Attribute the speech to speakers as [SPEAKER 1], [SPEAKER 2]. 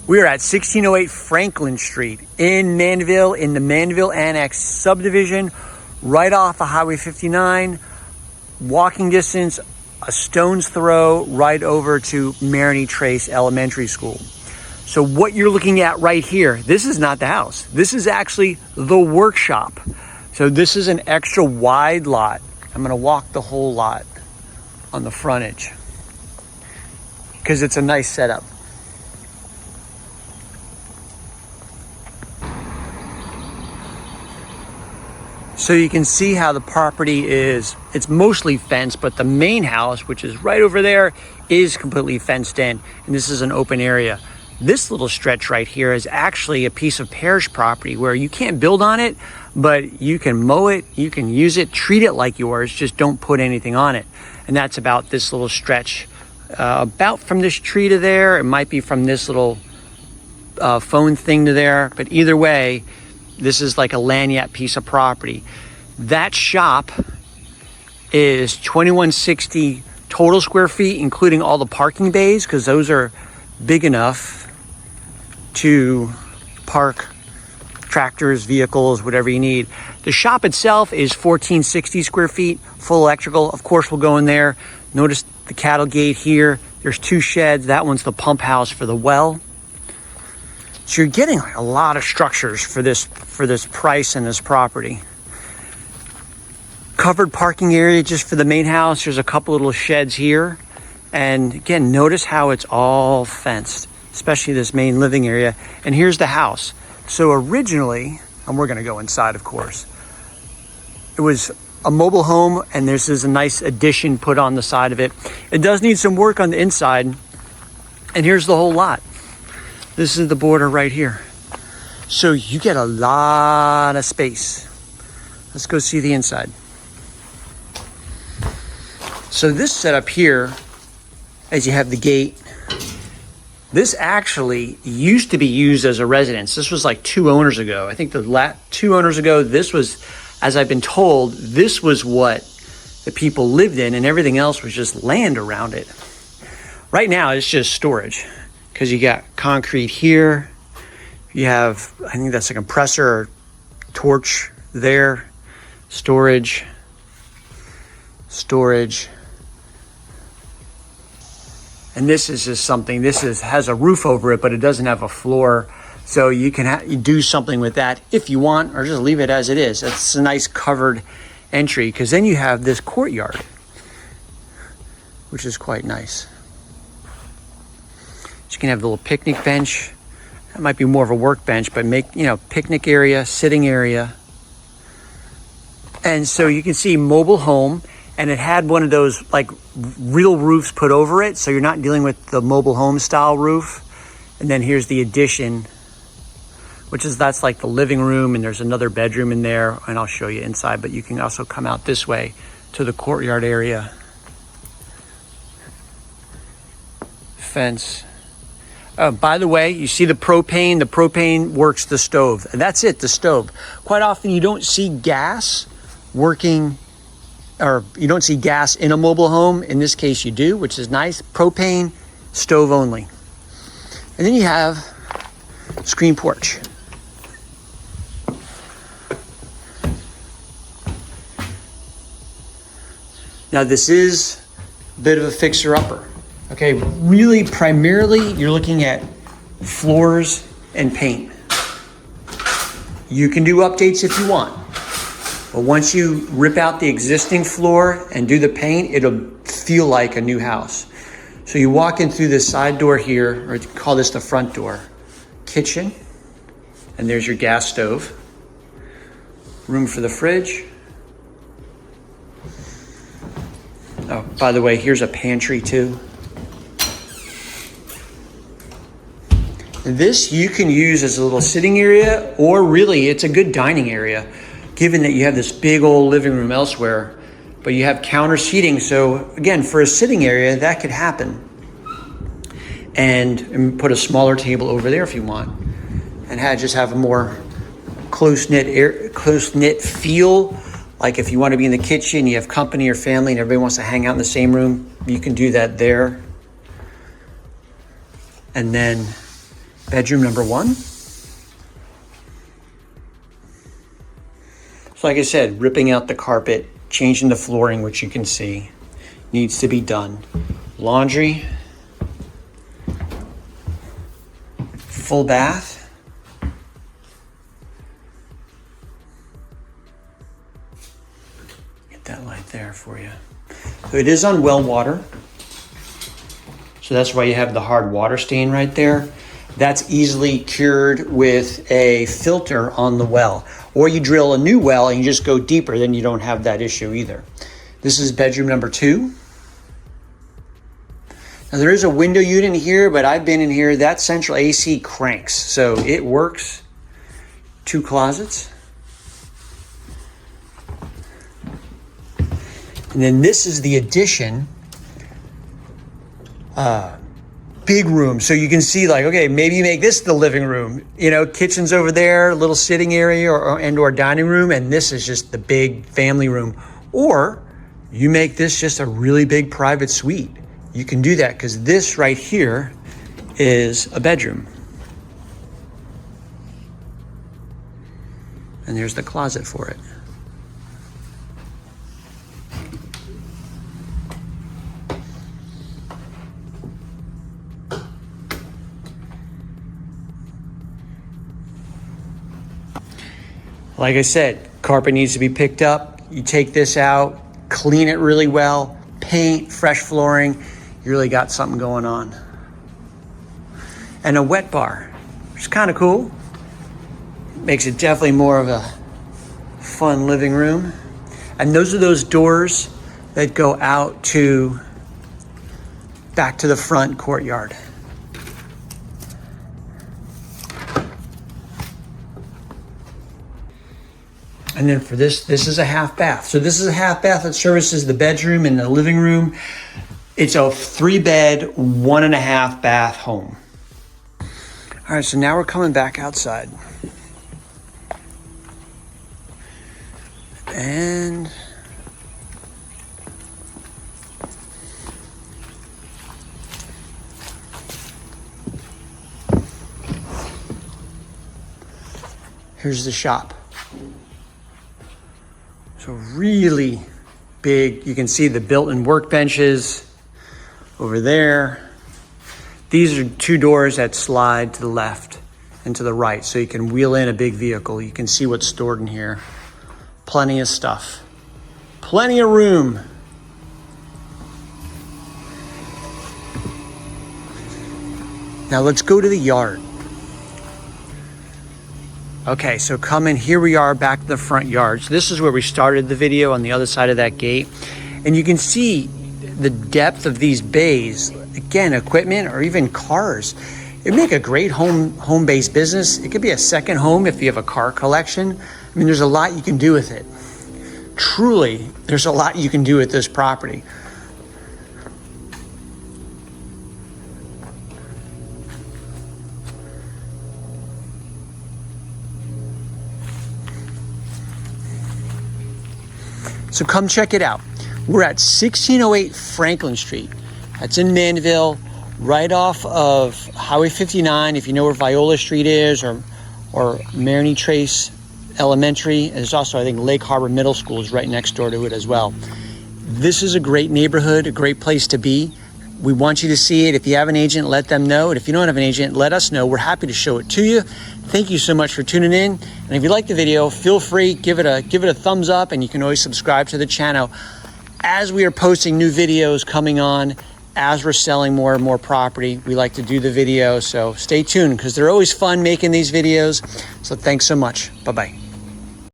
[SPEAKER 1] We are at 1608 Franklin Street in Mandeville, in the Mandeville Annex subdivision, right off of Highway 59. Walking distance, a stone's throw right over to Maroney Trace Elementary School. So what you're looking at right here, this is not the house. This is actually the workshop. So this is an extra wide lot. I'm gonna walk the whole lot on the frontage because it's a nice setup. So you can see how the property is, it's mostly fenced, but the main house, which is right over there, is completely fenced in. And this is an open area. This little stretch right here is actually a piece of parish property where you can't build on it, but you can mow it, you can use it, treat it like yours, just don't put anything on it. And that's about this little stretch. About from this tree to there, it might be from this little phone thing to there, but either way, this is like a lanyard piece of property. That shop is 2160 total square feet, including all the parking bays, because those are big enough to park tractors, vehicles, whatever you need. The shop itself is 1460 square feet, full electrical. Of course, we'll go in there. Notice the cattle gate here. There's 2 sheds. That one's the pump house for the well. So you're getting a lot of structures for this price and this property. Covered parking area just for the main house. There's a couple little sheds here. And again, notice how it's all fenced, especially this main living area. And here's the house. So originally, and we're gonna go inside, of course, it was a mobile home, and this is a nice addition put on the side of it. It does need some work on the inside. And here's the whole lot. This is the border right here. So you get a lot of space. Let's go see the inside. So this setup here, as you have the gate, this actually used to be used as a residence. This was like 2 owners ago. I think the 2 owners ago, this was, as I've been told, this was what the people lived in, and everything else was just land around it. Right now, it's just storage, because you got concrete here. You have, I think that's a compressor or torch there. Storage. And this is just something, has a roof over it, but it doesn't have a floor. So you can you do something with that if you want, or just leave it as it is. It's a nice covered entry, because then you have this courtyard, which is quite nice. You can have a little picnic bench. That might be more of a work bench, but picnic area, sitting area. And so you can see mobile home, and it had one of those like real roofs put over it. So you're not dealing with the mobile home style roof. And then here's the addition, that's like the living room, and there's another bedroom in there, and I'll show you inside, but you can also come out this way to the courtyard area. Fence. By the way, you see the propane works the stove. And that's it, the stove. Quite often you don't see gas working, or you don't see gas in a mobile home. In this case you do, which is nice. Propane, stove only. And then you have screen porch. Now this is a bit of a fixer-upper. Okay, really primarily you're looking at floors and paint. You can do updates if you want, but once you rip out the existing floor and do the paint, it'll feel like a new house. So you walk in through this side door here, or call this the front door. Kitchen, and there's your gas stove. Room for the fridge. Oh, by the way, here's a pantry too. This you can use as a little sitting area, or really it's a good dining area, given that you have this big old living room elsewhere, but you have counter seating. So again, for a sitting area, that could happen. And put a smaller table over there if you want, and just have a more close-knit feel. Like if you want to be in the kitchen, you have company or family, and everybody wants to hang out in the same room, you can do that there. And then bedroom number 1. So like I said, ripping out the carpet, changing the flooring, which you can see needs to be done. Laundry, full bath. Get that light there for you. So it is on well water. So that's why you have the hard water stain right there. That's easily cured with a filter on the well. Or you drill a new well and you just go deeper, then you don't have that issue either. This is bedroom number 2. Now there is a window unit here, but I've been in here. That central AC cranks, so it works. 2 closets. And then this is the addition. Big room, so you can see like, okay, maybe you make this the living room, you know, kitchen's over there, little sitting area or dining room, and this is just the big family room. Or you make this just a really big private suite. You can do that because this right here is a bedroom. And there's the closet for it. Like I said, carpet needs to be picked up. You take this out, clean it really well, paint, fresh flooring. You really got something going on. And a wet bar, which is kind of cool. Makes it definitely more of a fun living room. And those are those doors that go out to back to the front courtyard. And then for this is a half bath. So this is a half bath that services the bedroom and the living room. It's a 3-bed, 1.5 bath home. All right, so now we're coming back outside. And here's the shop. So really big. You can see the built-in workbenches over there. These are 2 doors that slide to the left and to the right, so you can wheel in a big vehicle. You can see what's stored in here. Plenty of stuff. Plenty of room. Now let's go to the yard. Okay, so here we are back to the front yard. So this is where we started the video, on the other side of that gate. And you can see the depth of these bays. Again, equipment or even cars. It'd make a great home-based business. It could be a second home if you have a car collection. I mean, there's a lot you can do with it. Truly, there's a lot you can do with this property. So come check it out. We're at 1608 Franklin Street. That's in Mandeville, right off of Highway 59. If you know where Viola Street is, or Maroney Trace Elementary. There's also, I think, Lake Harbor Middle School is right next door to it as well. This is a great neighborhood, a great place to be. We want you to see it. If you have an agent, let them know. And if you don't have an agent, let us know. We're happy to show it to you. Thank you so much for tuning in. And if you like the video, feel free, give it a thumbs up, and you can always subscribe to the channel as we are posting new videos coming on. As we're selling more and more property, we like to do the video. So stay tuned because they're always fun making these videos. So thanks so much. Bye-bye.